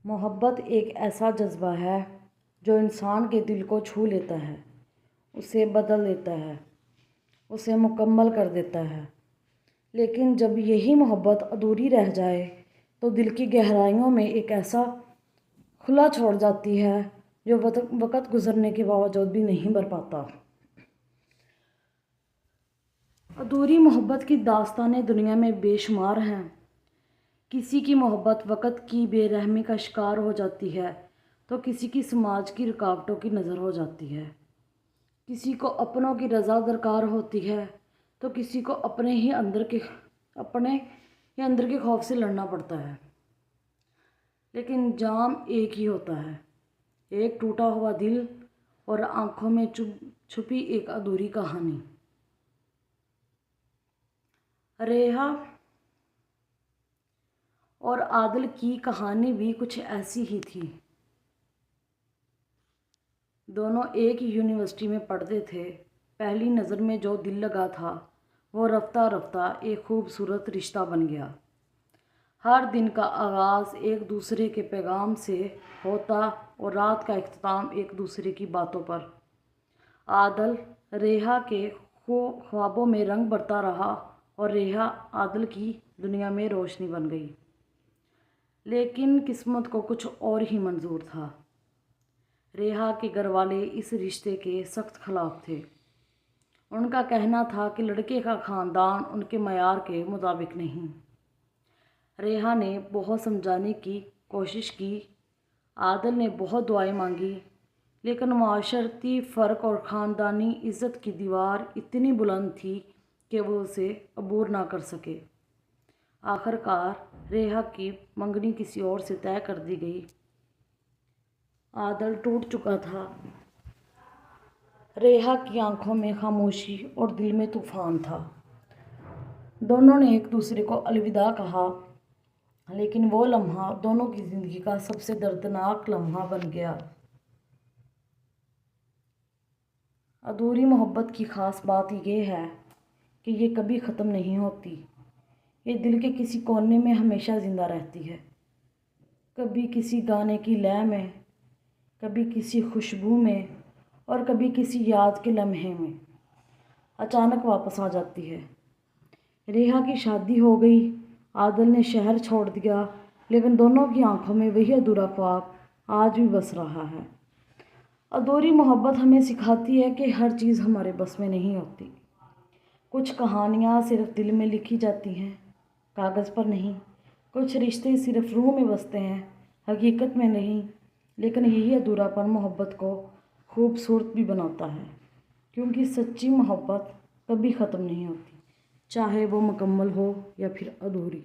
محبت ایک ایسا جذبہ ہے جو انسان کے دل کو چھو لیتا ہے، اسے بدل دیتا ہے، اسے مکمل کر دیتا ہے۔ لیکن جب یہی محبت ادھوری رہ جائے تو دل کی گہرائیوں میں ایک ایسا کھلا چھوڑ جاتی ہے جو وقت گزرنے کے باوجود بھی نہیں بھر پاتا۔ ادھوری محبت کی داستانیں دنیا میں بے شمار ہیں۔ کسی کی محبت وقت کی بے رحمی کا شکار ہو جاتی ہے تو کسی کی سماج کی رکاوٹوں کی نظر ہو جاتی ہے، کسی کو اپنوں کی رضا درکار ہوتی ہے تو کسی کو اپنے ہی اندر کے خوف سے لڑنا پڑتا ہے۔ لیکن جام ایک ہی ہوتا ہے، ایک ٹوٹا ہوا دل اور آنکھوں میں چھپی ایک ادھوری کہانی۔ ریحا اور عادل کی کہانی بھی کچھ ایسی ہی تھی۔ دونوں ایک ہی یونیورسٹی میں پڑھتے تھے۔ پہلی نظر میں جو دل لگا تھا وہ رفتہ رفتہ ایک خوبصورت رشتہ بن گیا۔ ہر دن کا آغاز ایک دوسرے کے پیغام سے ہوتا اور رات کا اختتام ایک دوسرے کی باتوں پر۔ عادل ریحا کے خوابوں میں رنگ بھرتا رہا اور ریحا عادل کی دنیا میں روشنی بن گئی۔ لیکن قسمت کو کچھ اور ہی منظور تھا۔ ریحا کے گھر والے اس رشتے کے سخت خلاف تھے۔ ان کا کہنا تھا کہ لڑکے کا خاندان ان کے معیار کے مطابق نہیں۔ ریحا نے بہت سمجھانے کی کوشش کی، عادل نے بہت دعائیں مانگی، لیکن معاشرتی فرق اور خاندانی عزت کی دیوار اتنی بلند تھی کہ وہ اسے عبور نہ کر سکے۔ آخر کار ریحا کی منگنی کسی اور سے طے کر دی گئی۔ عادل ٹوٹ چکا تھا۔ ریحا کی آنکھوں میں خاموشی اور دل میں طوفان تھا۔ دونوں نے ایک دوسرے کو الوداع کہا، لیکن وہ لمحہ دونوں کی زندگی کا سب سے دردناک لمحہ بن گیا۔ ادھوری محبت کی خاص بات یہ ہے کہ یہ کبھی ختم نہیں ہوتی۔ یہ دل کے کسی کونے میں ہمیشہ زندہ رہتی ہے، کبھی کسی گانے کی لے میں، کبھی کسی خوشبو میں اور کبھی کسی یاد کے لمحے میں اچانک واپس آ جاتی ہے۔ ریحا کی شادی ہو گئی، عادل نے شہر چھوڑ دیا، لیکن دونوں کی آنکھوں میں وہی ادھورا خواب آج بھی بس رہا ہے۔ ادھوری محبت ہمیں سکھاتی ہے کہ ہر چیز ہمارے بس میں نہیں ہوتی۔ کچھ کہانیاں صرف دل میں لکھی جاتی ہیں، کاغذ پر نہیں۔ کچھ رشتے صرف روح میں بستے ہیں، حقیقت میں نہیں۔ لیکن یہی ادھورا پن محبت کو خوبصورت بھی بناتا ہے، کیونکہ سچی محبت کبھی ختم نہیں ہوتی، چاہے وہ مکمل ہو یا پھر ادھوری۔